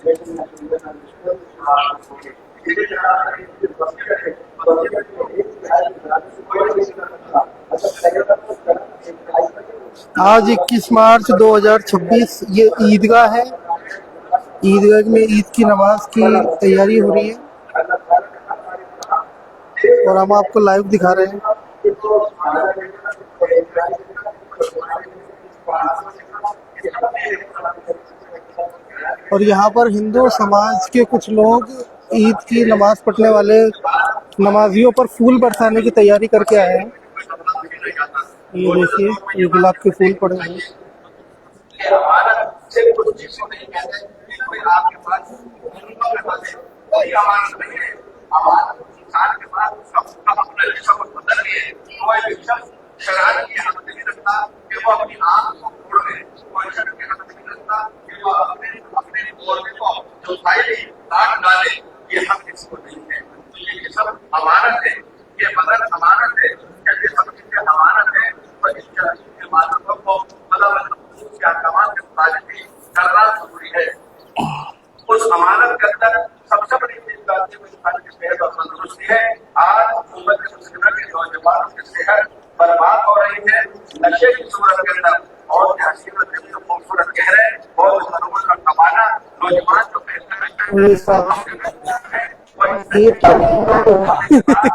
आज 21 मार्च 2026 ये ईदगाह है। ईदगाह में ईद की नमाज की तैयारी हो रही है और हम आपको लाइव दिखा रहे हैं। और यहाँ पर हिंदू समाज के कुछ लोग ईद की नमाज पढ़ने वाले नमाजियों पर फूल बरसाने की तैयारी करके आए हैं। ये देखिए, ये गुलाब के फूल पड़े हैं। ये हम किसी नहीं है, ये सब अमानत है, ये बदन अमानत है, ये सब चीजें अमानत है। तो इसके माध्यमों को के मुताबिक करना जरूरी है। उस अमानत के अंदर सबसे बड़ी चीज इंसान की सेहत और तंदुरुस्ती है। आज उम्मत मुस्लिमा के नौजवानों की सेहत बर्बाद हो रही है नशे की सूरत के अंदर। और हसीन खूबसूरत चेहरे और का कमाना नौजवान जो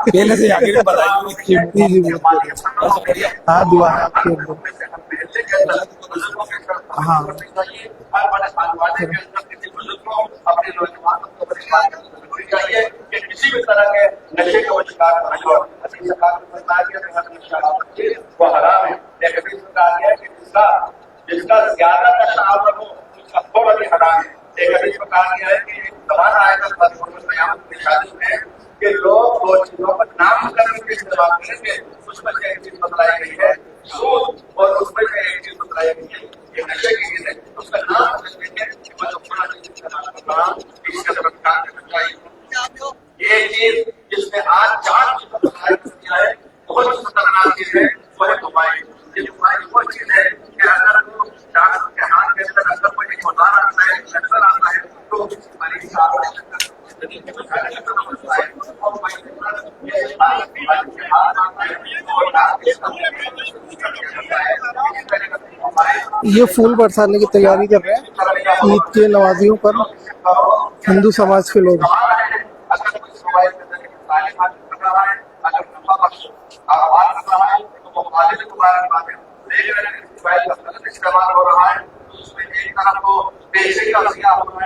पहले से आगे बताइए। हाँ, दुआ है आपके अंदर। हाँ, अपने नौजवानों को चाहिए कि किसी भी तरह के नशे का शिकार नहीं हो। वो हराम है। जिसका ज्यादा नशा आवक हो उसका थोड़ा भी हराम है। एक हदीस में कहा गया है कि एक जमाना आएगा शादी में कि लोग दो चीजों पर नामकरण के इस्तेमाल करेंगे। उसमें से एक चीज बताई गई है सूद, और उसमें से एक चीज बताई गई है ये नशे की चीज है। उसका नाम देंगे ये चीज जिसमें आज 4 चीजों को किया है, बहुत खतरनाक चीज है। वो है मोबाइल। ये मोबाइल वो चीज है कि अगर डॉक्टर के हाथ के अंदर अगर कोई औजार आता है, नक्सल आता है, तो मरीज ये फूल बरसाने की तैयारी कर रहे हैं ईद के नवाजियों पर हिंदू समाज के लोग। इस्तेमाल हो रहा है, उसमें एक तरफ तो पैसे का सिया हो रहा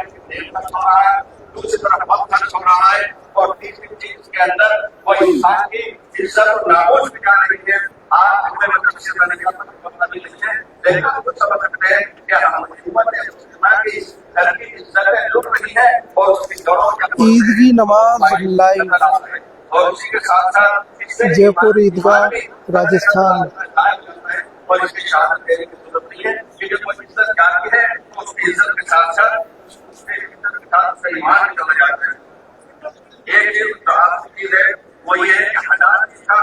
है, दूसरी तरफ वक्त खर्च हो रहा है, और तीसरी चीज के अंदर वो इंसान की इज्जत और नामोज बिका रही है। आज हमें नहीं है, लेकिन कुछ समझ सकते हैं कि हम हुकूमत की धरती की इज्जत लुट रही है और उसकी ईद की नमाज लाइव और उसी के साथ साथ जयपुर ईदगाह राजस्थान। और इसकी शहादत देने की जरूरत नहीं है, क्योंकि वो इज्जत जाती है उसकी इज्जत के साथ साथ उसके इज्जत के साथ उसका ईमान भी चला जाता है। एक चीज जो आपकी चीज है वो ये है कि हलाल का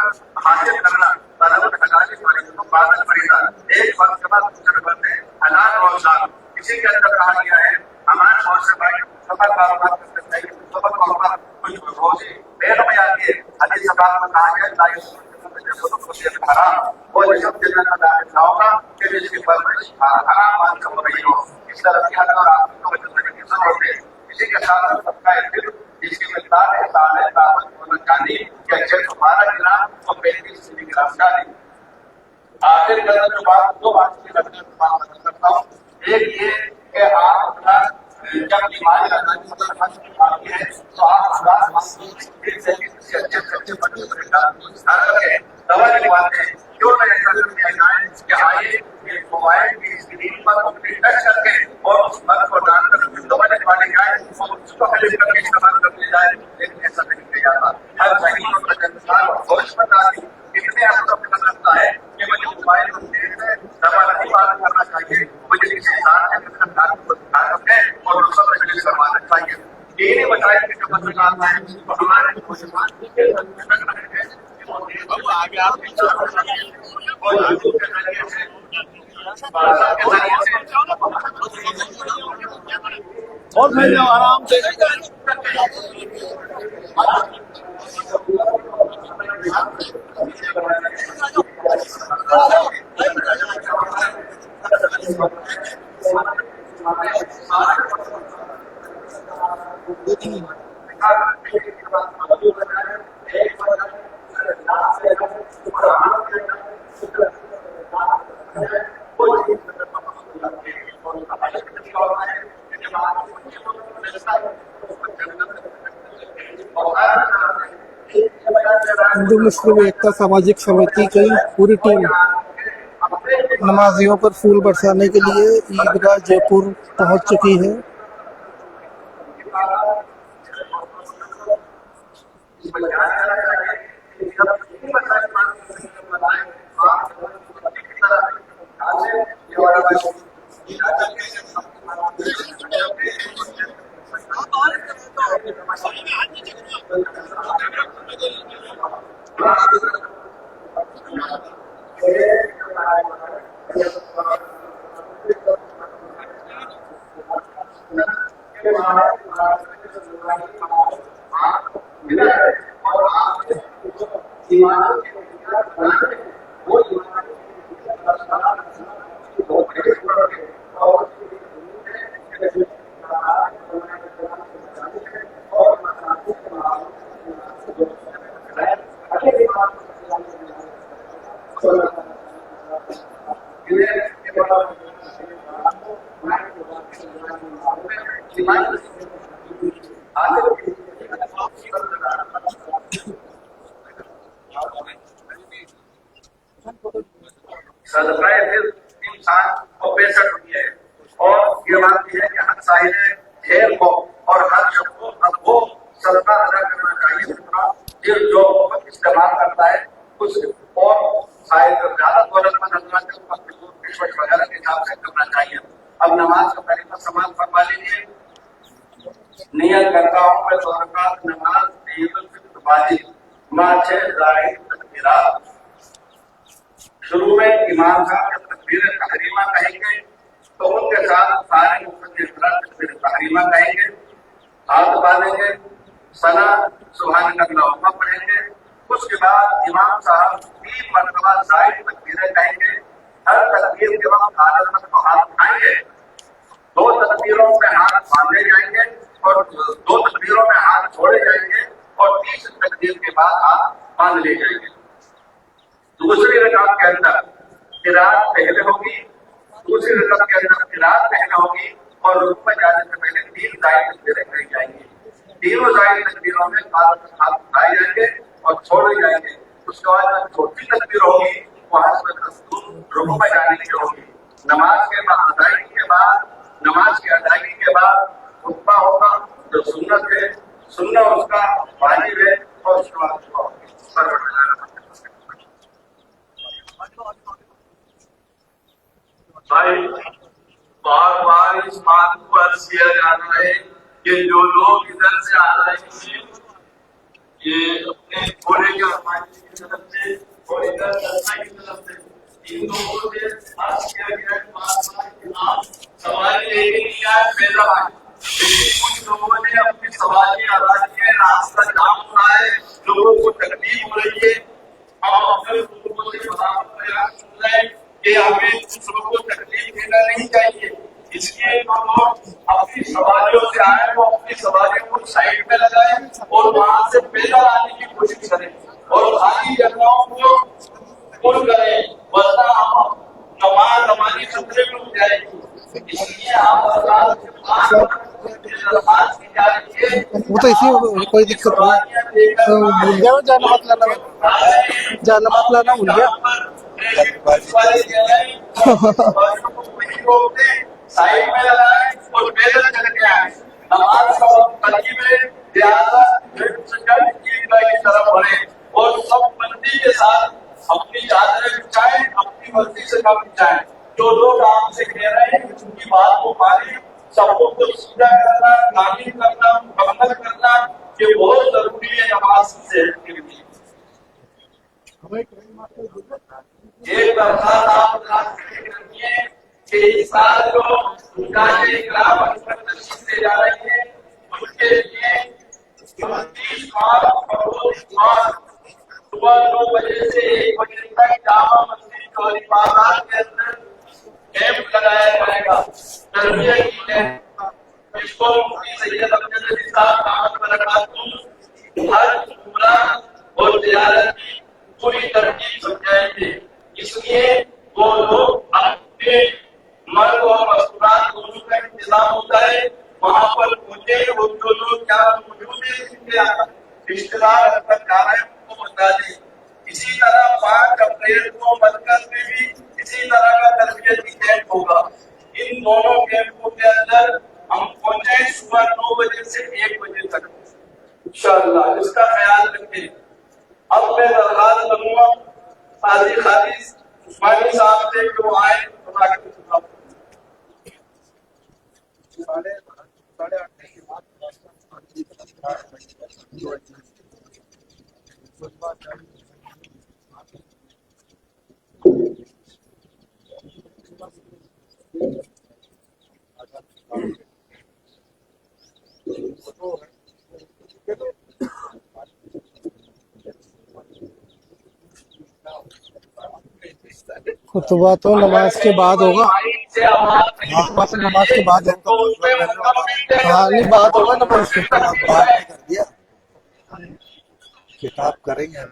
हासिल करना, तलबत हलाली को बादल पड़ेगा। एक वक्त के बाद दूसरे बंदे हलाल रोजगार इसी के अंदर कहा गया है। हमारे बहुत से भाई सफर कारोबार करते हैं, सफर कारोबार कुछ रोजी पेड़ में आती है। हदीस में कहा गया और सब जगह का दाखिल होगा कि इसकी परवरिश हराम मान कर हो रही हो। इस तरह की हर और आपको वजह करने की जरूरत है। इसी के साथ सबका दिल जिसकी मिकदार है साले दावत होना चांदी या 12 ग्राम और 35 मिलीग्राम चांदी। आखिर कदम जो बात 2 बात की बात करता हूँ। एक ये कि आप अपना जब बीमारी आती है तो आप अच्छे दवा लिखवाते हैं। क्यों नहीं ऐसा किया जाए कि आइए मोबाइल की स्क्रीन पर अपनी टच करके और उस मर्द को डालकर दवा लिखवाने जाए और उसको खरीद करके इस्तेमाल कर लिया जाए, लेकिन ऐसा नहीं किया जाता। हर सही इसलिए आपको लगता है कि मुझे मोबाइल को दवा नहीं पालन करना चाहिए, मुझे किसी इंसान के और उसको करवाना चाहिए। ये नहीं बताया कि जो बच्चा आता है तो हमारे और मैं जाओ आराम से। हिंदू मुस्लिम एकता सामाजिक समिति की पूरी टीम नमाजियों पर फूल बरसाने के लिए ईदगाह जयपुर पहुंच चुकी है। सरप्राइज इंसान को 65 रुपये और ये बात है कि हर साहिब ढेर को और हर शब्द को अब वो सदका अदा करना चाहिए। दिल जो इस्तेमाल करता है कुछ और शायद ज्यादा दौलतमंद वगैरह के हिसाब से करना चाहिए। अब नमाज का तरीका समाज फरमा लीजिए। नियत करता हूँ मैं ज़कात नमाज वाजिब माचे जाहिर तकबीरात। शुरू में इमाम साहब जब तकबीर तहरीमा कहेंगे तो उनके साथ सारे तकबीर तहरीमा कहेंगे, हाथ बांधेंगे, सना सुभान अल्लाह पढ़ेंगे। उसके बाद इमाम साहब 3 मरतबा जाहिर तकबीरें कहेंगे। हर तकबीर के वक्त आदत को हाथ उठाएंगे, 2 तकबीरों में हाथ बांधे जाएंगे और 2 तकबीरों में हाथ छोड़े जाएंगे और 30 तकबीर के बाद हाथ बांध ले जाएंगे। दूसरी रकात के अंदर किरात पहले होगी, दूसरी रकात के अंदर किरात पहले होगी और रुकू में जाने से पहले 3 जाहिर तकबीरें कही जाएंगी। तीनों जाहिर तकबीरों में हाथ उठाए जाएंगे और छोड़े जाएंगे। उसके बाद छोटी तकबीर होगी वहां से रुकू में जाने की होगी। नमाज के अदायगी के बाद खुतबा होगा जो सुन्नत है, सुन्नत उसका वाजिब है और उसके बाद भाई बार बार इस बात को अर्ज किया जाना है कि जो लोग इधर से आ रहे हैं ये अपने घोड़े के हमारे की तरफ से और इधर दर्शा की तरफ से इन लोगों से अर्ज किया गया सवारी लेके नहीं आए पैदा आए, लेकिन कुछ लोगों ने अपनी सवारी अदा की है। रास्ता जाम हो रहा है, लोगों को तकलीफ हो रही है। हम अपने लोगों से बराबर प्रयास कर रहे हैं कि हमें कुछ लोगों को तकलीफ देना नहीं चाहिए। इसलिए जो लोग अपनी सवारियों से आए वो अपनी सवारियों को साइड में लगाए और वहां से पैदल आने की कोशिश करें और खाली जगहों को फुल करें, वरना हम नमाजी खतरे में हो जाएगी। इसलिए आप वो तो इसी कोई दिक्कत नहीं। तो भूल गया वो जाना मत लाना भूल गया। साइड में लगाए और पैदल चल के आए। नमाज का तरकीब में की तरफ बढ़े और सब बंदी के साथ अपनी चादरें बिछाए, अपनी मर्जी से कम बिछाए। जो लोग आपसे कह रहे हैं उनकी बात को माने, सबको को सीधा करना, तामील करना, मुकम्मल करना ये बहुत जरूरी है नमाज की सेहत के लिए। एक दरखास्त आप कि इस साल जो गाने ग्राम तशीफ से जा रही है उसके लिए 29 मार्च सुबह 9 बजे से 1 बजे तक जामा मस्जिद चौरी बाजार के अंदर कैंप लगाया जाएगा। तरबियत की कैंप इसको मुफ्ती सैयद अफजल अली साहब दामद बरकातहू हज उम्रा और ज़ियारत की पूरी तरतीब समझाएंगे। इसलिए वो लोग अपने मर्द और मस्तूरात दोनों का इंतजाम होता है वहां पर पहुंचे और जो लोग क्या मौजूद है जिनके रिश्तेदार अंदर जा रहे हैं उनको बता दें। इसी तरह 5 अप्रैल को मरकज में भी इसी तरह का तरबियती कैंप होगा। इन दोनों कैंपों के अंदर हम पहुंचे सुबह 9 बजे से 1 बजे तक इंशाअल्लाह। इसका ख्याल रखें। अब मैं दरखास्त करूंगा काजी खालिद उस्मानी साहब से कि वो आए खुतबा तो नमाज के बाद होगा। खुतबा तो नमाज के बाद होगा। हाँ नहीं बात होगा नमाज के बाद। बात कर दिया किताब करेंगे।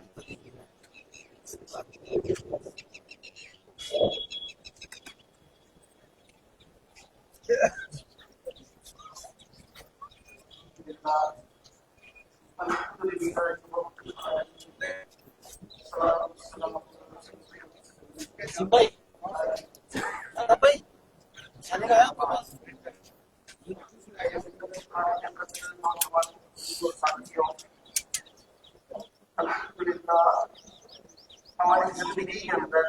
भाई भाई चलेगा आपके पास। हमारी जिंदगी के अंदर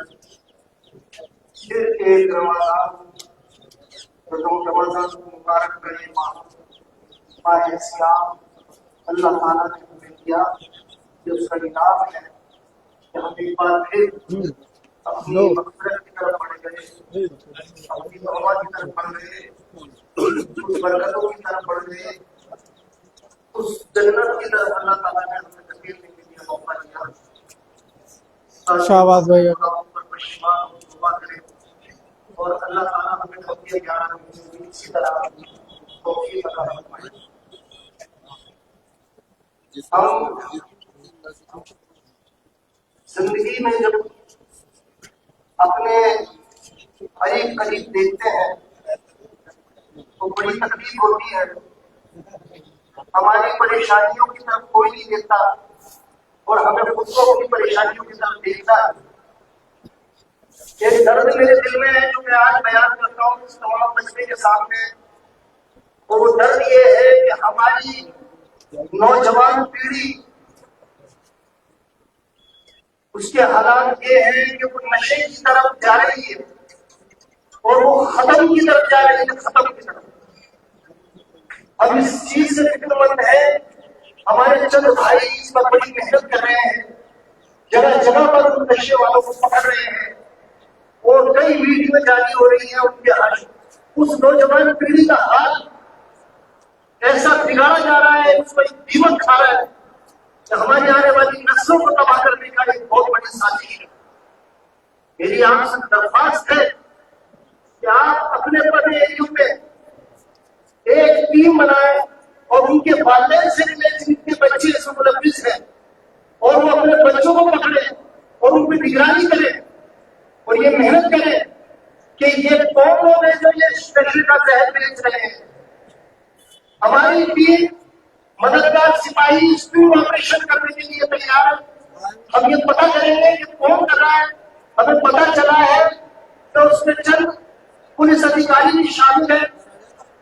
सिर्फ एक रमजान मुबारक करे माह सियाम अल्लाह ताला ने हमें दिया जो उसका इनाम है कि हम एक बार फिर अपनी मग़फ़िरत की तरफ बढ़ गए, अपनी तौबा की तरफ बढ़ गए, उस बरकतों की तरफ बढ़ गए, उस जन्नत की तरफ अल्लाह ताला ने हमें तस्वीर लेने के लिए मौका दिया। शाबाश भाई। और अल्लाह ताला हमें कभी ज्ञान इसी तरह तौफीक अता फरमाए। हम जिंदगी में जब अपने करीब देखते हैं तो बड़ी तकलीफ होती है। हमारी परेशानियों की तरफ कोई नहीं देखता और हमें खुद को अपनी परेशानियों की तरफ देखता है। एक दर्द मेरे दिल में है जो मैं आज बयान करता हूँ इस तमाम मजमे के सामने। और वो दर्द ये है कि हमारी नौजवान पीढ़ी उसके हालात ये हैं कि वो नशे की तरफ जा रही है और वो खत्म की तरफ जा रही है, खत्म की तरफ। अब इस चीज से फिक्रमंद है हमारे चंद भाई इस पर बड़ी मेहनत कर रहे हैं, जगह जगह पर उन नशे वालों को पकड़ रहे हैं और कई वीडियो जारी हो रही है उनके हाल। उस नौजवान पीढ़ी का हाल ऐसा बिगाड़ा जा रहा है, उसको एक दीमक खा रहा है कि हमारी आने वाली नस्लों को तबाह करने का एक बहुत बड़ी साजिश है। मेरी आपसे दरख्वास्त है कि आप अपने अपने एरियो में एक टीम बनाए और उनके वालिदैन से मिले जिनके बच्चे इसमें मुलव्विस हैं और वो अपने बच्चों को पकड़े और उन पर निगरानी करें और ये मेहनत करें कि ये कौन लोग हैं जो ये नशे का जहर बेच रहे हैं। हमारी टीम मददगार सिपाही स्पीड ऑपरेशन करने के लिए तैयार है। हम ये पता करेंगे कि कौन कर रहा है। हमें पता चला है तो उसमें चंद पुलिस अधिकारी भी शामिल है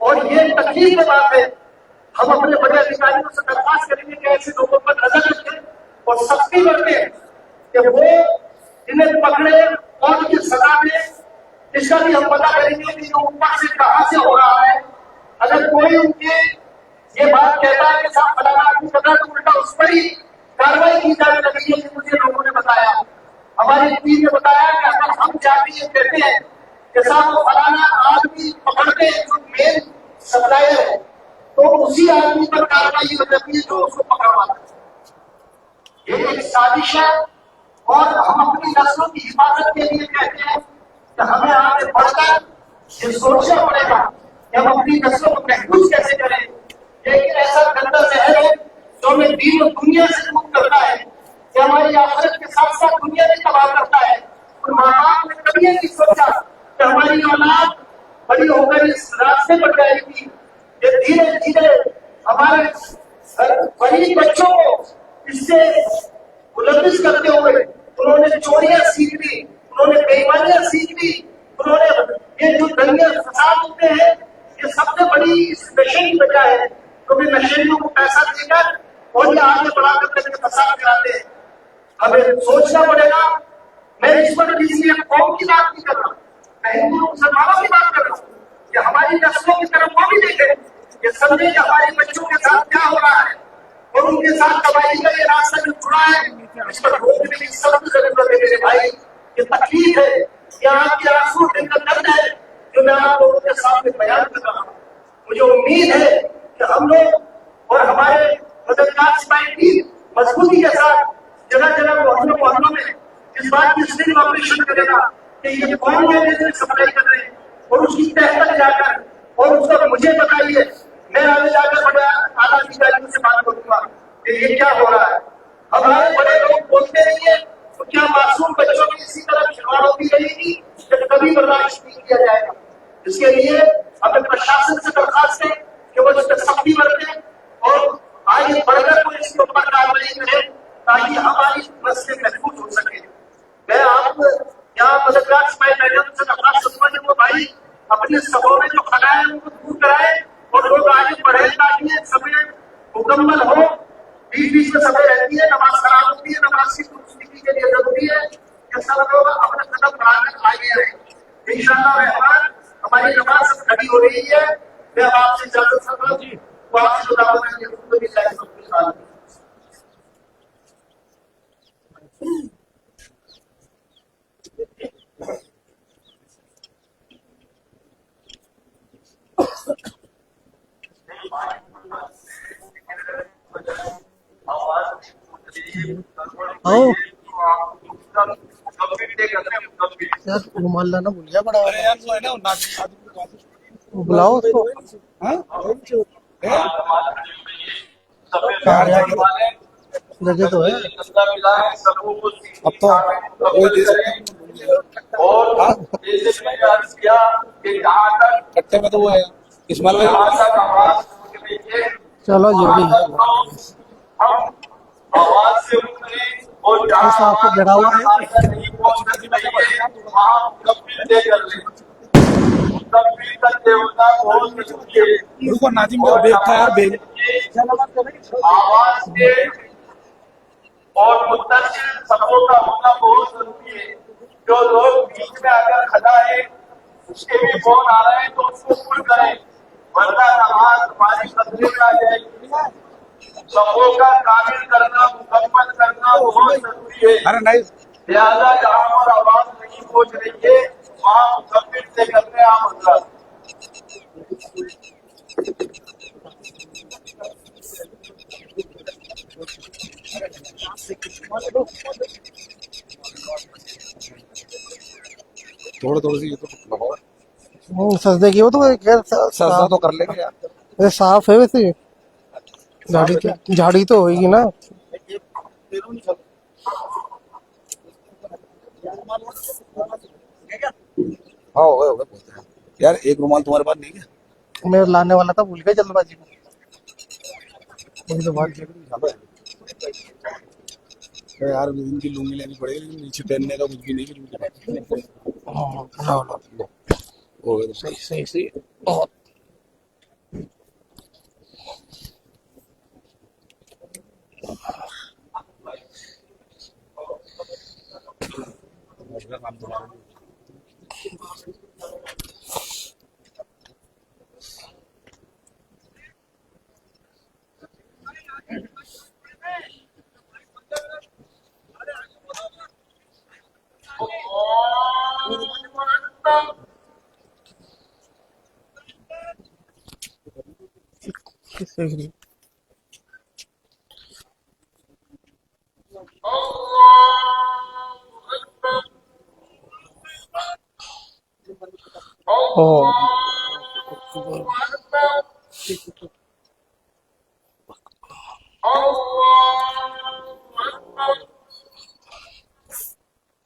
और ये तकलीफ की बात है। हम अपने बड़े अधिकारियों से दरख्वास्त करेंगे कि ऐसे लोगों पर नजर रखें और सख्ती बरतें कि वो इन्हें पकड़े और उनकी सजा दें। इसका भी हम पता करेंगे कि जो ऊपर से कहां से हो रहा है। अगर कोई उनके ये बात कहता है कि साहब फलाना आदमी कर रहा है तो उल्टा उस पर ही कार्रवाई की जाने लगी है कि मुझे लोगों ने बताया, हमारी टीम ने बताया कि अगर हम चाहते ये कहते हैं कि जैसा वो फलाना आदमी पकड़ते जो मेन सप्लायर है तो उसी आदमी पर कार्रवाई हो जाती है जो उसको पकड़वाता है। ये एक साजिश है और हम अपनी नस्लों की हिफाजत के लिए कहते हैं कि हमें आगे बढ़कर ये सोचना पड़ेगा कि हम अपनी नस्लों को महफूज कैसे करें। लेकिन ऐसा गंदा जहर है जो हमें दीन और दुनिया से दूर करता है कि हमारी आखिरत के साथ साथ दुनिया भी तबाह करता है। और माँ बाप ने कभी ये नहीं सोचा कि हमारी औलाद बड़ी होकर इस रास्ते पर जाएगी। ये धीरे धीरे हमारे गरीब बच्चों को इससे मुलविस करते हुए उन्होंने चोरियां सीख ली, उन्होंने बेईमानियां सीख ली, उन्होंने ये जो दंगे फसाद होते हैं ये सबसे बड़ी इस नशे की वजह है क्योंकि नशेड़ियों को पैसा देकर और ये आगे बढ़ाकर करके फसाद कराते हैं। हमें सोचना पड़ेगा। मैं इस पर किसी एक कौम की बात नहीं कर रहा, मैं हिंदू मुसलमानों की बात कर रहा हूँ कि हमारी नस्लों की तरफ वो भी देखें, ये समझे कि हमारे बच्चों के साथ क्या हो रहा है और उनके साथ तबाही का ये रास्ता जो जुड़ा है इस पर रोकने की सख्त जरूरत है। मेरे भाई ये तकलीफ है, ये आपके आंसू का दर्द है जो मैं आप लोगों के सामने बयान कर रहा हूँ। मुझे उम्मीद है कि हम लोग और हमारे मददगार सिपाही भी मजबूती के साथ जगह जगह मोहल्लों में इस बात की स्टिंग ऑपरेशन करेगा कि ये कौन है जो सप्लाई कर रहे हैं और उसकी तह तक जाकर और उसका मुझे बताइए, मैं आगे जाकर बड़े आला अधिकारियों से बात करूंगा कि ये क्या हो रहा है। हमारे बड़े लोग बोलते रहिए तो क्या मासूम बच्चों की इसी तरह खिलवाड़ होती रहेगी जब कभी बर्दाश्त नहीं किया जाएगा। इसके लिए हमें प्रशासन से दरखास्त है कि वो इस पर सख्ती बरते और आगे बढ़कर कोई इसके ऊपर कार्रवाई करे ताकि हमारी नस्लें महफूज हो सके। मैं आप यहाँ मददगार सिपाही बैठे उनसे दरखास्त करूंगा कि वो भाई अपने सभों में जो खड़ा है उनको दूर कराए और लोग आगे बढ़े ताकि समय मुकम्मल हो। बीच बीच में समय रहती है, नमाज खराब होती है, नमाज की दुरुस्ती के लिए जरूरी है कि सब लोग अपना कदम बढ़ाकर आगे आए। इंशाअल्लाह रहमान हमारी नमाज सब खड़ी हो रही है। मैं अब आपसे इजाजत चाहता हूँ, वो आपसे जुड़ा आओ यार, रुमाल लाना भूल गया बड़ा अरे यार वो है ना वो बुलाओ उसको। हाँ जगह तो है अब तो वही दे सकते और हाँ जैसे मैंने अर्ज किया कि जहाँ तक कट्टे में तो वो है इस्माइल भाई आवाज लीजिए, चलो जो भी है हम आवाज से उतरे और जहाँ ऐसा आपको जड़ा हुआ है। नहीं पहुंच रही वहाँ मुकम्मिल दे कर ले। मुकम्मिल का देवता बहुत जरूरी है। रुको नाजिम को बेग था यार बेग आवाज के और मुत्तसिल सबों का होना बहुत जरूरी है। जो लोग बीच में अगर खड़ा है उसके भी फोन आ रहे हैं तो उसको पुल करें वरना नमाज हमारी तस्वीर में आ जाएगी। सबों का कामिल करना मुकम्मल करना बहुत जरूरी है। अरे नहीं लिहाजा जहाँ पर आवाज नहीं पहुंच रही है वहाँ मुकम्मिल से करने आप हजरत। थोड़ा थोड़ा सी ये तो लगाओ सजदे की हो तो खैर सजदा तो कर लेंगे यार ये साफ है वैसे। झाड़ी तो होगी ना। हाँ हो गया यार एक रुमाल तुम्हारे पास नहीं है मैं लाने वाला था, भूल गया जल्दबाजी में। वही तो बात है। तो यार इनकी लुंगी लेनी पड़ेगी लेकिन नीचे पहनने का कुछ भी नहीं हाँ, लाओ लाओ। हो गया सही सही सही बहुत। काम तुम्हारा किससे गिरी? ओ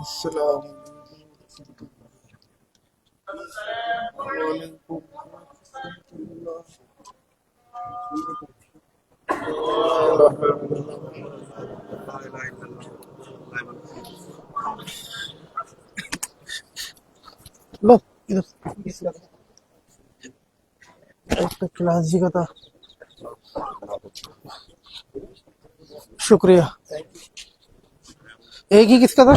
अस्सलाम वालेकुम। लो इधर एक तो क्लास जी का था। शुक्रिया। एक ही किसका था?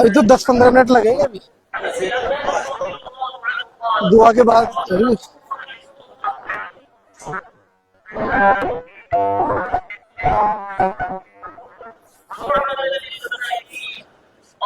अभी तो 10-15 मिनट लगेंगे। अभी दुआ के बाद जरूर।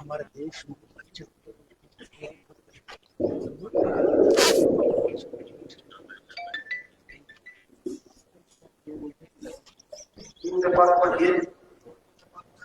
हमारे देश में बच्चे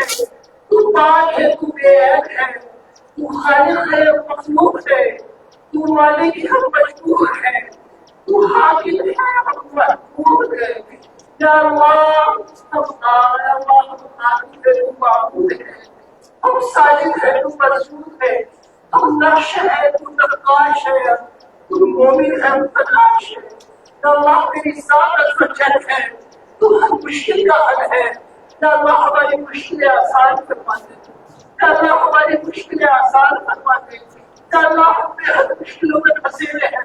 है, तू पाक है, तू बेअद है, तू खालिक है, मखलूक है, तू मालिक है, मजबूर है, तू हाकिम है, महमूद है। या अल्लाह हम साजिद है, तू मजबूर है, हम नक्श है, तू नक्काश है, तू मोमिन है, मुतलाश है। या अल्लाह तेरी सामत वजह है, तू हर मुश्किल का हल है। या अल्लाह हमारी मुश्किलें आसान करवा दे, या अल्लाह हमारी मुश्किलें आसान करवा दे। या अल्लाह हम बेहद मुश्किलों में फंसे हुए हैं,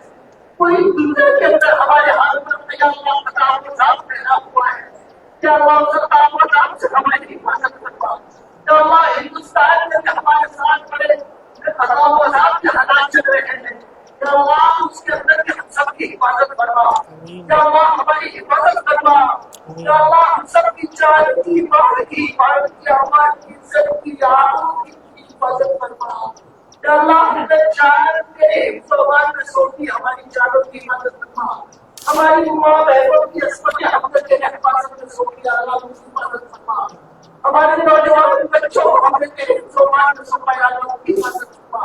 कोई दुनिया के अंदर हमारे हाथ में या अल्लाह खताब पैदा हुआ है। या अल्लाह खताब से हमारी हिफाजत करवा। या अल्लाह हिंदुस्तान में हमारे साथ बड़े खताब के हालात चल रहे हैं, या अल्लाह उसके अंदर के हम सबकी हिफाजत करवा। या अल्लाह हमारी हिफाजत करवा। या अल्लाह हम सबकी जान की, माल की, आवाज की, इज्जत की, आबरू की हिफाजत करवा। या अल्लाह हमें जान तेरे हिफ्ज़-ओ-अमान में सौंपी, हमारी जानों की हिफाजत करवा। हमारी माँ बहनों की अस्मत हमने तेरे हिफाजत में सौंपी, या अल्लाह उनकी हिफाजत करवा। हमारे नौजवान बच्चों को हमने तेरे हिफ्ज़-ओ-अमान में सौंपा, या अल्लाह उनकी हिफाजत करवा।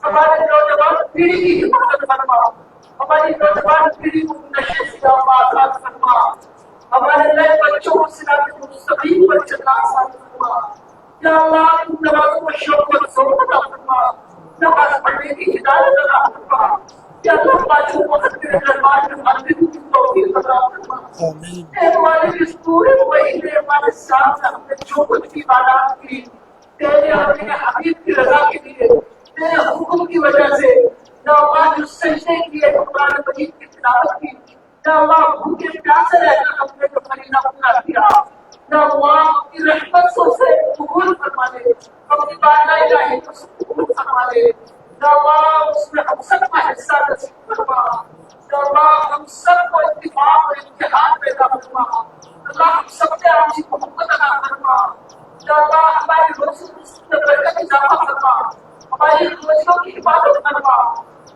हमारे नौजवान पीढ़ी की हिफाजत करवा। हमारी नौजवान पीढ़ी को नशे से आजाद करवा। हमारे नए बच्चों को सिरात मुस्तकीम पर चलना आसान करवा। या अल्लाह नमाज़ों को शौक और ज़ौक़ अता फरमा, नमाज़ पढ़ने की हिदायत अता फरमा। या अल्लाह पाँचों वक़्त तेरे दरबार में हाज़िर की तौफ़ीक़ अता फरमा। ऐ मालिक, इस पूरे महीने हमारे साथ हमने जो कुछ भी इबादत की, तेरे और तेरे हबीब की रज़ा के लिए, तेरे हुक्म की वजह से, या अल्लाह जो सजदे किए, कुरान मजीद की तिलावत की, या अल्लाह भूखे प्यासे रहकर हमने जो फरीज़ा पूरा किया, या अल्लाह की रहमत से उसे कबूल फरमा ले, अपनी बाला इलाही को कबूल फरमा ले। या अल्लाह उसमें हम सबका हिस्सा नसीब फरमा। या अल्लाह हम सबको इत्तिफाक और इत्तेहाद पैदा फरमा। अल्लाह हम सबसे आपसी मोहब्बत अता फरमा। या अल्लाह हमारी रोज़ी में बरकत इज़ाफ़ा फरमा, हमारी रोज़ियों की हिफाजत फरमा।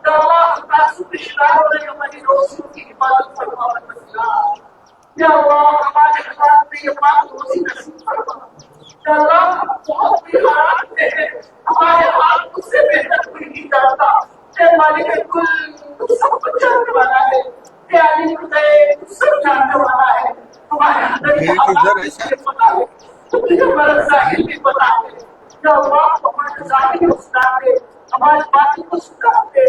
या अल्लाह हम के शिकार हो रहे हमारी रोज़ियों की हिफाजत फरमा। या अल्लाह हमारे हाथ में ये पाक रोज़ी नसीब फरमा। या अल्लाह हम बहुत भी हालात में हैं, हमारे हाथ मुझसे बेहतर कोई नहीं जानता। ऐ मालिक कुल, तू सब कुछ जानने वाला है। ऐ अली खुदाए, तू सब जानने वाला है। हमारे अंदर के हालात तुझे पता है, तुझे हमारा ज़ाहिर भी पता है। या अल्लाह हमारे ज़ाहिर को सुना दे, हमारे बातिन को सुना दे।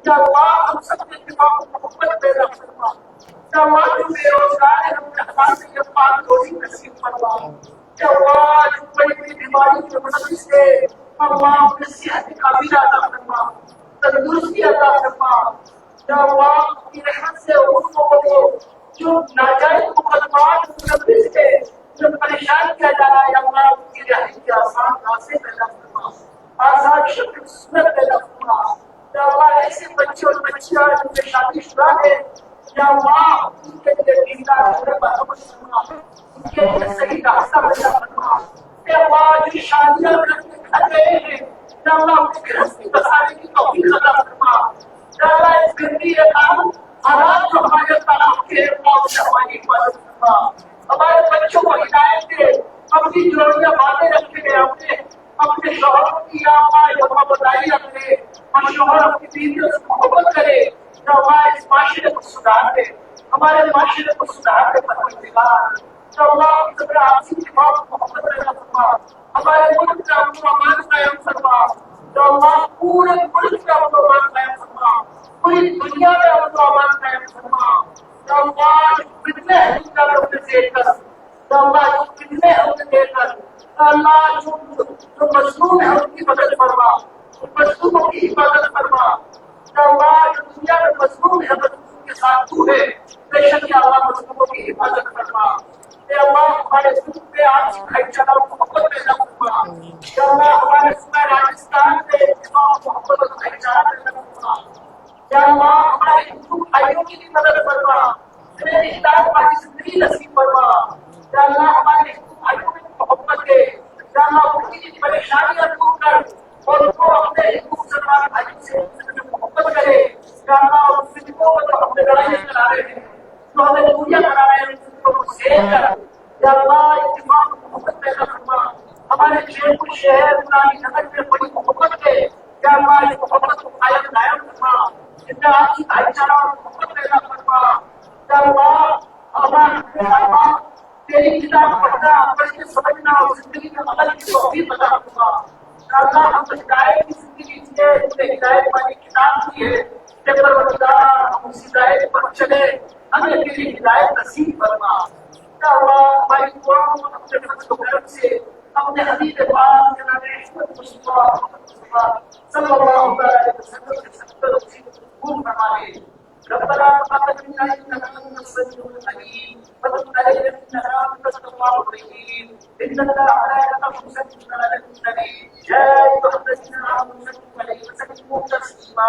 या अल्लाह हम सबके दिमाग को मोहब्बत पैदा फरमा। या अल्लाह जो बेरोजगार है, अपने हाथ से ये पाक रोज़ी नसीब फरमा। या अल्लाह जो बड़ी बड़ी बीमारी के मदद से अल्लाह अपने सेहत काबिल अता फरमा, तंदुरुस्ती अता फरमा। या अल्लाह की रहमत से उन लोगों को जो नाजायज मुकदमात से जो परेशान किया जा रहा है, अल्लाह उनकी रिहाई के आसान रास्ते पैदा फरमा, आसान शक्ल सूरत पैदा फरमा। या अल्लाह ऐसे बच्चे और बच्चियां जिनके शादीशुदा है, या अल्लाह उनके लिए दीनदार होने पर अमल फरमा, उनके लिए सही रास्ता पैदा फरमा। या अल्लाह जो शादियां करके घर गए हैं, या अल्लाह उन्हें गृहस्थी बसाने की तौफीक अता फरमा। या अल्लाह इस गंदी हालात जो हमारे तलाक के मौत से हमारी हिफाजत फरमा। हमारे बच्चों को हिदायत दे, अपनी जोड़ियां बातें रखने, अपने शौहरों की बताई रखने, और शौहर अपनी बीवियों से मोहब्बत करे। या अल्लाह इस माशरे को सुधार दे, हमारे माशरे को सुधार दे परवरदिगार। या अल्लाह हम सब आपसी दिमाग को मोहब्बत पैदा फरमा, हमारे मुल्क का अमन कायम फरमा। या अल्लाह पूरे मुल्क का अमन कायम फरमा, पूरी दुनिया में अमन कायम फरमा। या अल्लाह कितने हैं उनका अपने देकर, या अल्लाह जो कितने हैं उन्हें देकर, या अल्लाह जो मजलूम है उनकी मदद फरमा, उन मजलूमों की हिफाजत फरमा। या अल्लाह जो दुनिया में मजलूम है, मजलूम के साथ तू है, बेशक या अल्लाह मजलूमों की हिफाजत फरमा। या अल्लाह हमारे मुल्क में आपसी भाईचारा और मोहब्बत पैदा फरमा। या अल्लाह हमारे सूबे राजस्थान में इत्तेफाक, मोहब्बत और भाईचारा पैदा फरमा। या अल्लाह हमारे हिंदू भाइयों की भी मदद फरमा, हमें रिश्तेदार वाली जिंदगी नसीब फरमा। या अल्लाह हमारे हिंदू भाइयों में मोहब्बत दे। या अल्लाह उनकी परेशानियां दूर कर और उनको अपने हिंदू मुसलमान भाइयों से मोहब्बत करे। या अल्लाह उन फितनों को जो हमने लड़ाई करा रहे हैं, जो हमें दूरियां करा रहे हैं, उन फितनों को सेव कर। या अल्लाह हमारे जयपुर शहर पुरानी नगर में बड़ी मोहब्बत है। क्या अल्लाह इस मोहब्बत को कायम दायम फरमा, जिसमें आपकी भाईचारा और मोहब्बत पैदा फरमा। क्या अल्लाह हमारा तेरी किताब पढ़ना, पढ़ के समझना और जिंदगी में अमल की तौफीक अता फरमा। अल्लाह हम हिदायत की जिंदगी जिए, तुमने हिदायत वाली किताब दी है, परवरदिगार हम उस हिदायत पर चले, हमें तेरी हिदायत नसीब फरमा। या अल्लाह हमारी दुआओं को अपने फजल करम से अपने हबीब पाक जनाब अहमद मुस्तफा सल्लल्लाहु अलैहि वसल्लम के सत्तर कबूल फरमा ले। रब्बना तक़ब्बल मिन्ना इन्नका अंतस समीउल अलीम व तुब अलैना इन्नका अंतत तव्वाबुर रहीम। इन्नका अला तक़ब्बल मिन्ना जय मुहम्मदिन सल्लल्लाहु अलैहि वसल्लम तस्लीमा।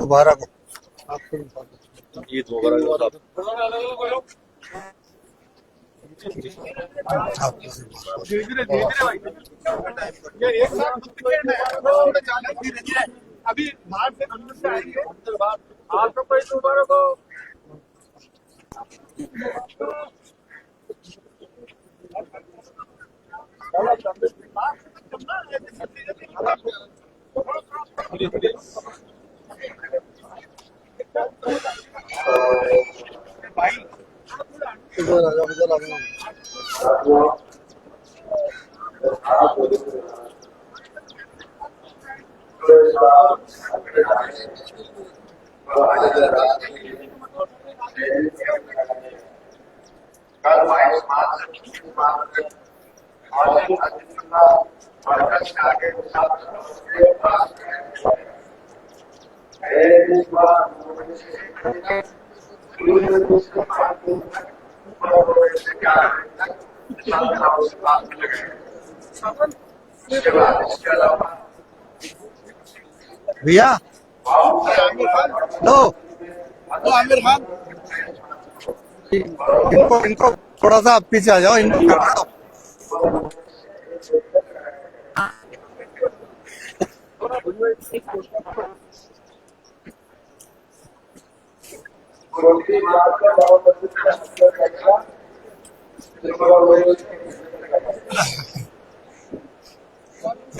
मुबारक हो। ईद मुबारक हो साहब। अभी बाहर से अंदर से आएंगे, आप सबको ईद मुबारक हो। भैया लो आमिर खान इनको थोड़ा सा पीछे आ जाओ, इनको कर दो।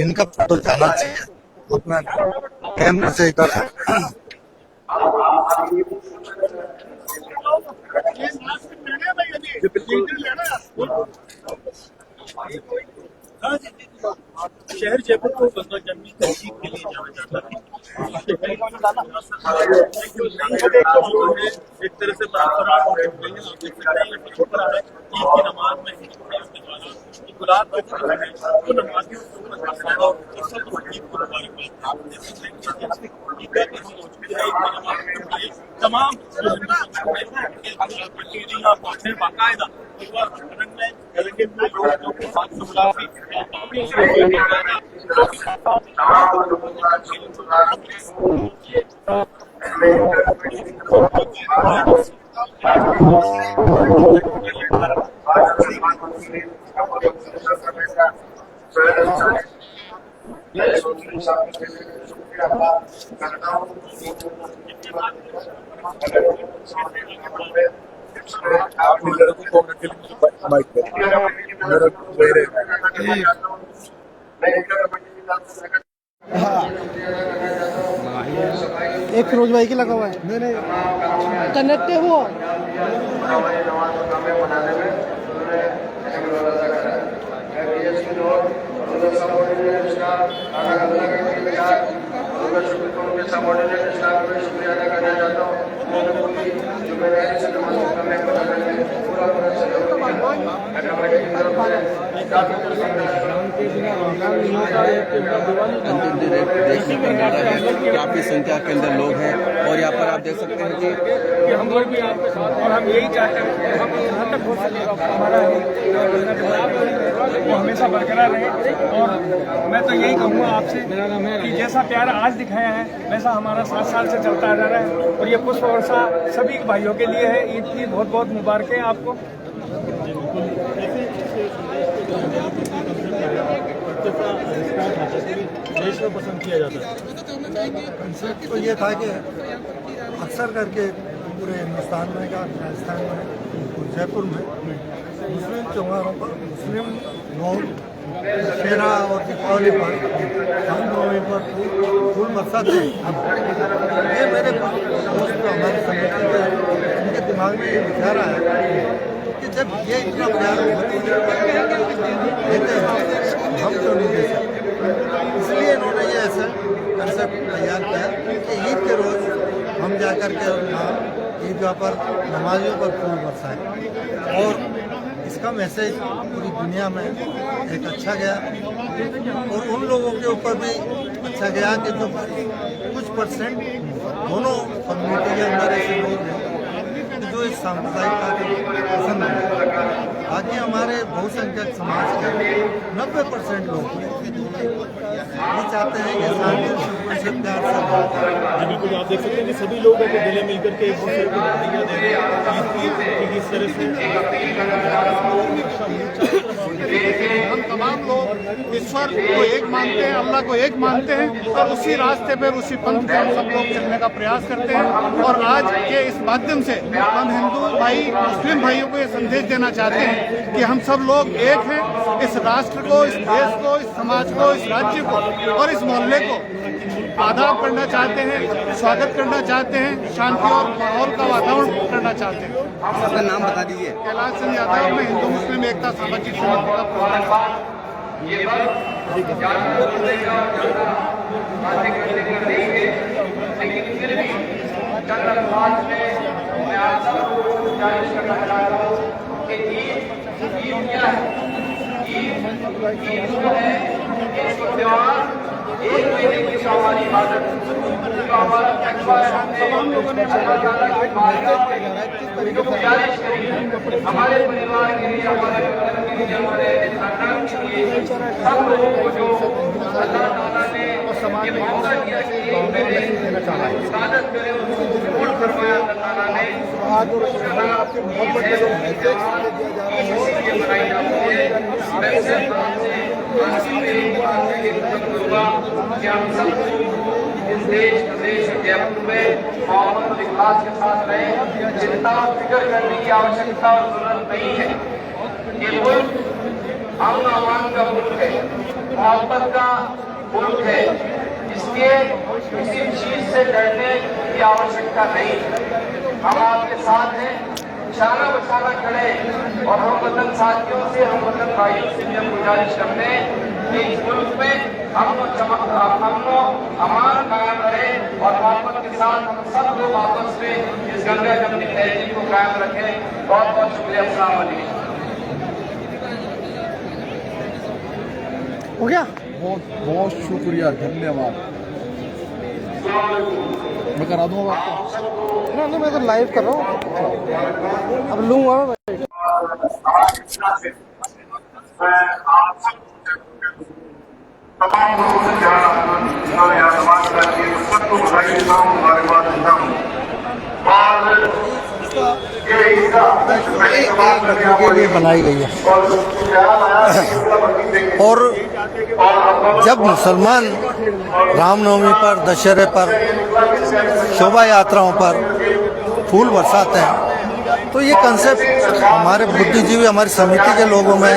इनका फोटो जाना चाहिए उतना कैमरे से इधर है। शहर जयपुर को गंगा जमुनी तहजीब के लिए जाना जाता है। एक तरह से परंपरा और ईद की नमाज में गुलाब के फूल है वो नमाजियों को तमाम बाकायदा एक फिरोज भाई की लगा हुआ है, नहीं कनेक्ट है वो। शुक्रिया अदा करना चाहता हूँ। देखने को मिल रहा है काफी संख्या के अंदर लोग हैं और यहाँ पर आप देख सकते हैं कि हम लोग भी आपके साथ और हम यही चाहते हैं कि हम जहाँ तक हो सके हमारा वो हमेशा बरकरार रहे। और मैं तो यही कहूँगा आपसे कि जैसा प्यार आज दिखाया है वैसा हमारा 7 साल से चलता आ रहा है। और ये पुष्प वर्षा सभी भाइयों के लिए है। ईद की बहुत बहुत मुबारकें आपको। में पसंद किया जाता है? कंसेप्ट तो ये था कि अक्सर करके पूरे हिंदुस्तान में का राजस्थान में और जयपुर में मुस्लिम त्योहारों पर मुस्लिम लोग दशहरा और दीपावली पर रामनवमी पर फूल बरसाते हैं। ये मेरे दोस्त हमारे समिति के उनके दिमाग में ये विचार आया कि जब ये इतना प्यार देते हैं हम क्यों नहीं दे सकते। इसलिए इन्होंने ये ऐसा कंसेप्ट तैयार किया कि ईद के रोज़ हम जा कर के वहाँ ईदगाह पर नमाजियों पर फूल बरसाएं और इसका मैसेज पूरी दुनिया में एक अच्छा गया और उन लोगों के ऊपर भी अच्छा गया कि जो कुछ परसेंट दोनों कम्युनिटी के अंदर ऐसे लोग हैं जो इस सांप्रदायिकता को पसंद है। बाकी हमारे बहुसंख्यक समाज के 90% लोग ये चाहते हैं कि शांति से प्यार से जी बिल्कुल, आप देख सकते हैं कि सभी लोग अभी गले मिलकर के एक दूसरे को बधाइयाँ दे रहे हैं इस तरह से हम तमाम लोग ईश्वर को एक मानते हैं, अल्लाह को एक मानते हैं और उसी रास्ते पर उसी पंथ पे हम सब लोग चलने का प्रयास करते हैं। और आज के इस माध्यम से हम हिंदू भाई मुस्लिम भाइयों को ये संदेश देना चाहते हैं कि हम सब लोग एक हैं। इस राष्ट्र को, इस देश को, इस समाज को, इस राज्य को और इस मोहल्ले को आदाब करना चाहते हैं, स्वागत करना चाहते हैं, शांति और माहौल का वातावरण करना चाहते हैं। आपका नाम बता दीजिए। कैलाश सिंह यादव, में हिंदू मुस्लिम एकता सामाजिक समिति का प्रधान। एक महीने की जो हमारी इबादत जो हमारा तकवा है, तमाम लोगों ने अल्लाह ताला की बारगाह में जो गुजारिश करी हमारे परिवार के लिए, हमारे घर के लिए, हमारे खानदान के लिए, सब लोगों को जो अल्लाह ताला ने ये मौका दिया कि इबादत करें, उसको कबूल फरमाया अल्लाह ताला ने। आपके मोहब्बत के जो मैसेज इसीलिए बनाई जाती है। मैं सिर्फ आपसे कि हम सब इस देश प्रदेश जयपुर में मोहब्बत इखलास के साथ रहें। चिंता और फिक्र करने की आवश्यकता और जरूरत नहीं है। ये मुल्क अमन अमान का मुल्क है, मोहब्बत का मुल्क है। इसलिए किसी चीज से डरने की आवश्यकता नहीं। हम आपके साथ हैं, शाना बशाना खड़े और हम वतन साथियों से, हम वतन भाइयों से भी हम गुजारिश करते हैं कि इस मुल्क में अमन अमान कायम रहे और मोहब्बत के साथ हम सब लोग आपस में इस गंगा जमनी तहजीब को कायम रखें। बहुत बहुत शुक्रिया। अस्सलाम वालेकुम। हो गया? बहुत बहुत शुक्रिया, धन्यवाद। मैं करा दूंगा आपको। ना मैं तो लाइव कर रहा हूँ, अब लूँगा मैं। तमाम लोगों से जिन्होंने यहाँ समाज का किए सबको बधाई देता हूँ, मुबारकबाद देता हूँ। और ये के लिए बनाई गई है और जब मुसलमान रामनवमी पर, दशहरे पर, शोभा यात्राओं पर फूल बरसाते हैं तो ये कंसेप्ट हमारे बुद्धिजीवी, हमारी समिति के लोगों में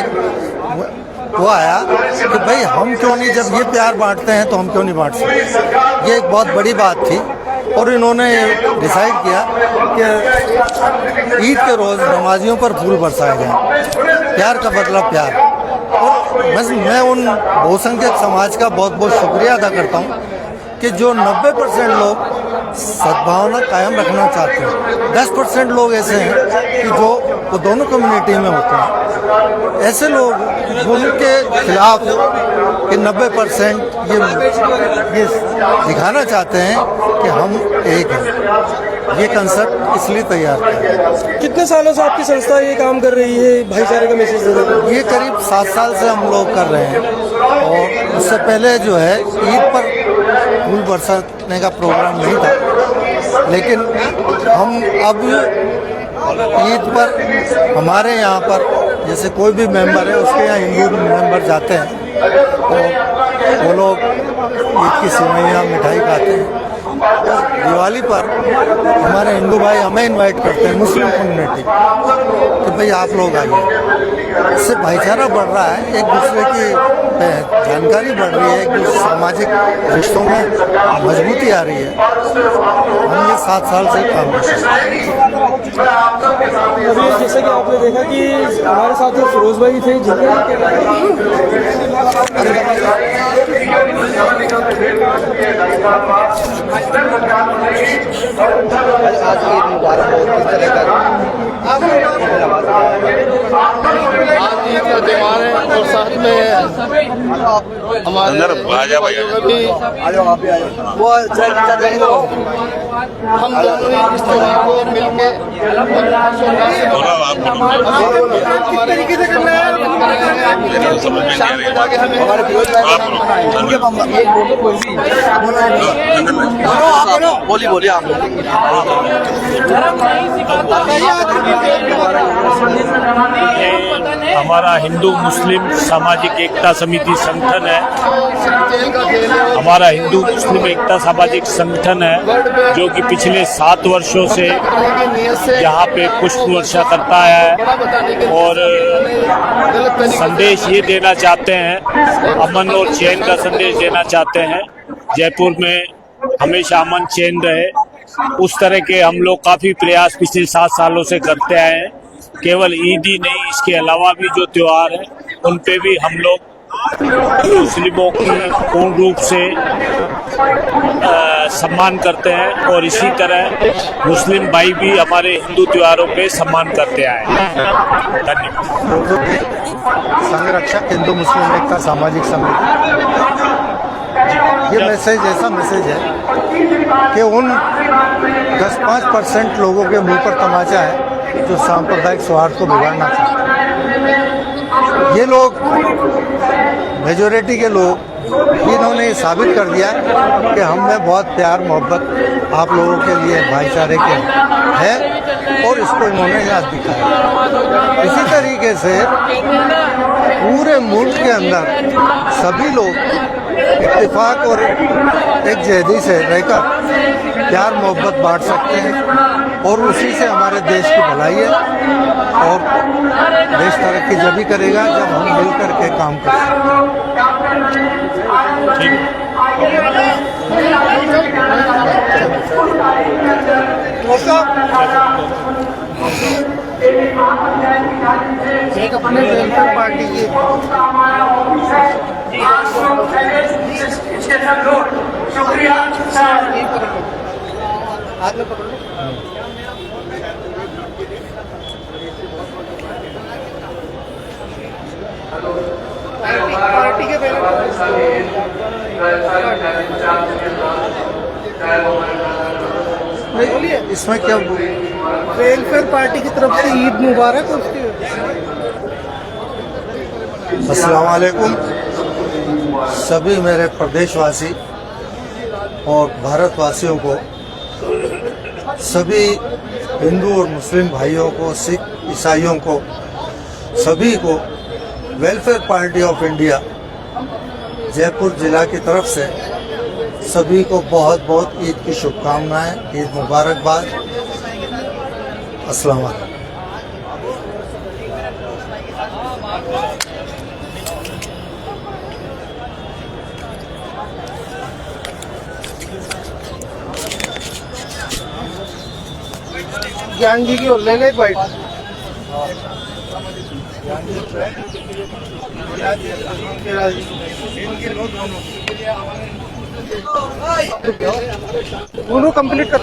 वो आया कि भाई हम क्यों नहीं, जब ये प्यार बांटते हैं तो हम क्यों नहीं बांट सकते। ये एक बहुत बड़ी बात थी और इन्होंने डिसाइड किया कि ईद के रोज़ नमाजियों पर फूल बरसाए जाएं। प्यार का बदला प्यार। और मैं उन बहुसंख्यक समाज का बहुत बहुत शुक्रिया अदा करता हूँ कि जो 90% लोग सद्भावना कायम रखना चाहते हैं। 10% लोग ऐसे हैं कि जो वो दोनों कम्युनिटी में होते हैं। ऐसे लोग उनके खिलाफ कि 90% ये दिखाना चाहते हैं कि हम एक हैं। ये कंसेप्ट इसलिए तैयार किया। कितने सालों से आपकी संस्था ये काम कर रही है भाईचारे का मैसेज देने का? ये करीब 7 साल से हम लोग कर रहे हैं और उससे पहले जो है ईद पर फूल बरसाने का प्रोग्राम नहीं था, लेकिन हम अब ईद पर हमारे यहाँ पर जैसे कोई भी मेंबर है उसके यहाँ हिंदू मेंबर जाते हैं तो वो लोग ईद की सेवइयाँ मिठाई खाते हैं। दिवाली पर हमारे हिंदू भाई हमें इनवाइट करते हैं, मुस्लिम कम्युनिटी, कि भाई आप लोग आइए। इससे भाईचारा बढ़ रहा है, एक दूसरे की जानकारी बढ़ रही है, एक दूसरे सामाजिक रिश्तों में मजबूती आ रही है। हम ये 7 साल से काम कर रहे हैं। अभी जैसे कि आपने देखा कि हमारे साथ जो फिरोज भाई थे आज ईद मुबारक हो, किस तरह का आज ईद का त्योहार है और साथ में हमारे हम दोनों ही इस त्योहार को मिलके शाम को जाके हमें बोलिए आप हमारा हिंदू मुस्लिम सामाजिक एकता समिति संगठन है। हमारा हिंदू मुस्लिम एकता सामाजिक संगठन है जो कि पिछले 7 वर्षों से यहाँ पे पुष्प वर्षा करता है और संदेश ये देना चाहते हैं, अमन और चैन का संदेश देना चाहते हैं। जयपुर में हमेशा अमन चैन रहे, उस तरह के हम लोग काफ़ी प्रयास पिछले 7 सालों से करते आए हैं। केवल ईद ही नहीं, इसके अलावा भी जो त्यौहार हैं उन पे भी हम लोग मुस्लिमों की पूर्ण रूप से सम्मान करते हैं और इसी तरह मुस्लिम भाई भी हमारे हिंदू त्योहारों पे सम्मान करते आए हैं। धन्यवाद। संरक्षक हिंदू मुस्लिम एकता सामाजिक समिति, ये मैसेज ऐसा मैसेज है कि उन 10-5% लोगों के मुंह पर तमाचा है जो सांप्रदायिक सौहार्द को बिगाड़ना चाहते हैं। ये लोग, मेजोरिटी के लोग, इन्होंने ये साबित कर दिया कि हम में बहुत प्यार मोहब्बत आप लोगों के लिए भाईचारे के है और इसको इन्होंने याद दिखाया। इसी तरीके से पूरे मुल्क के अंदर सभी लोग इत्तेफाक और एक जहदी से रहकर प्यार मोहब्बत बांट सकते हैं और उसी से हमारे देश की भलाई है और देश तरक्की जब भी करेगा जब हम मिल करके काम कर सकते एक अपने वेलफेयर पार्टी की शुक्रिया। पार्टी के बोलिए, इसमें क्या वेलफेयर पार्टी की तरफ से ईद मुबारक। उसकी अस्सलाम वालेकुम सभी मेरे प्रदेशवासी और भारतवासियों को, सभी हिंदू और मुस्लिम भाइयों को, सिख ईसाइयों को, सभी को welfare party of India Jaipur जिला की तरफ से सभी को बहुत बहुत ईद की शुभकामनाएं, ईद मुबारकबाद। अस्सलाम वालेकुम। ज्ञान जी की ले गए बाइट। दोनों कंप्लीट कर।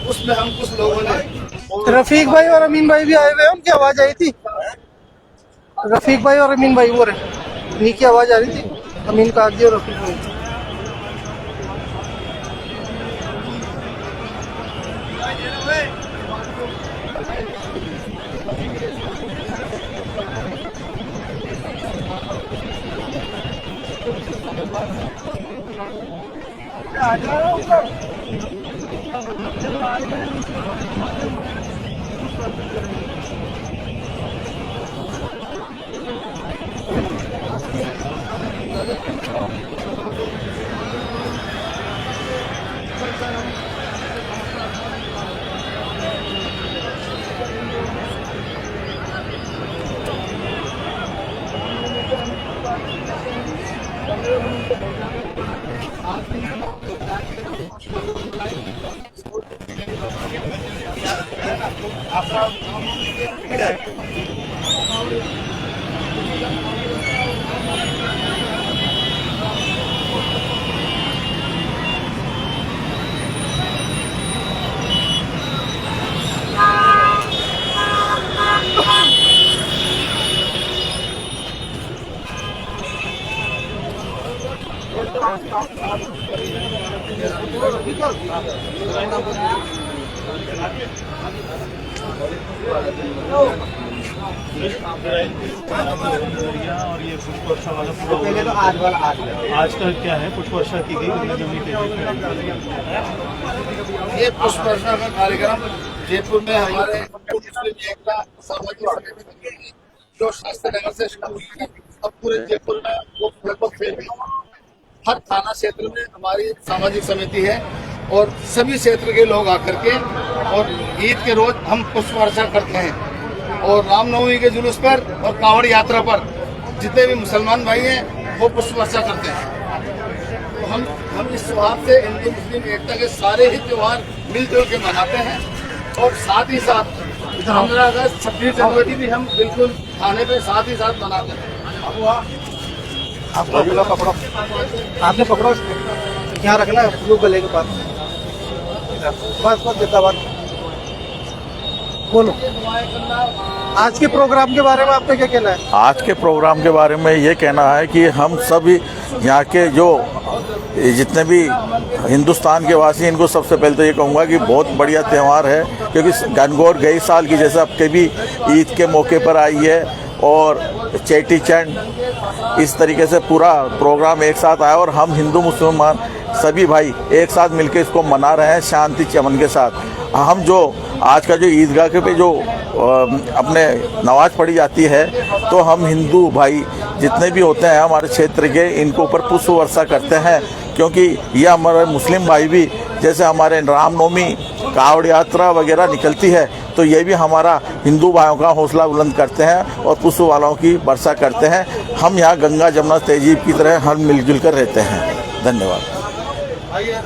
उसमें हम कुछ लोगों ने रफीक भाई और अमीन भाई भी आए हुए हैं, उनकी आवाज आई थी। रफीक भाई और अमीन भाई वो रहे, उन्हीं की आवाज आ रही थी। अमीन कागजी और रफीक भाई। और ये पुष्प वर्षा वाला पूरा आज का क्या है, पुष्प वर्षा की गई गंगा जमुनी ये पुष्प वर्षा का कार्यक्रम जयपुर में हमारे मुस्लिम एकता सामाजिक समिति जो शास्त्री नगर से शुरू हुई है, अब पूरे जयपुर में वो लगभग फैल गई। हर थाना क्षेत्र में हमारी सामाजिक समिति है और सभी क्षेत्र के लोग आकर के और ईद के रोज हम पुष्प वर्षा करते हैं और रामनवमी के जुलूस पर और कांवड़ यात्रा पर जितने भी मुसलमान भाई हैं वो पुष्प वर्षा करते हैं। तो हम इस त्योहार से हिंदू मुस्लिम एकता के सारे ही त्योहार मिलजुल के मनाते हैं और साथ ही साथ 15 अगस्त 26 जनवरी भी हम बिल्कुल थाने पे साथ ही साथ मनाते हैं। आपको पकड़ो, आपने पकड़ो, यहाँ रखना है ब्लू गले के पास। बस जिंदाबाद। बोलो, आज के प्रोग्राम के बारे में आपका क्या कहना है? आज के प्रोग्राम के बारे में ये कहना है कि हम सभी यहाँ के जो जितने भी हिंदुस्तान के वासी, इनको सबसे पहले तो ये कहूँगा कि बहुत बढ़िया त्यौहार है, क्योंकि गणगौर गई साल की जैसे अब के भी ईद के मौके पर आई है और चेटी चंड, इस तरीके से पूरा प्रोग्राम एक साथ आया और हम हिंदू मुसलमान सभी भाई एक साथ मिलकर इसको मना रहे हैं शांति चमन के साथ। हम जो आज का जो ईदगाह के पे जो अपने नमाज पढ़ी जाती है, तो हम हिंदू भाई जितने भी होते हैं हमारे क्षेत्र के, इनके ऊपर पुष्प वर्षा करते हैं, क्योंकि ये हमारे मुस्लिम भाई भी जैसे हमारे रामनवमी कावड़ यात्रा वगैरह निकलती है, तो ये भी हमारा हिंदू भाइयों का हौसला बुलंद करते हैं और पुष्प वालों की वर्षा करते हैं। हम यहाँ गंगा जमुना तहजीब की तरह हम मिलजुल कर रहते हैं। धन्यवाद। आइए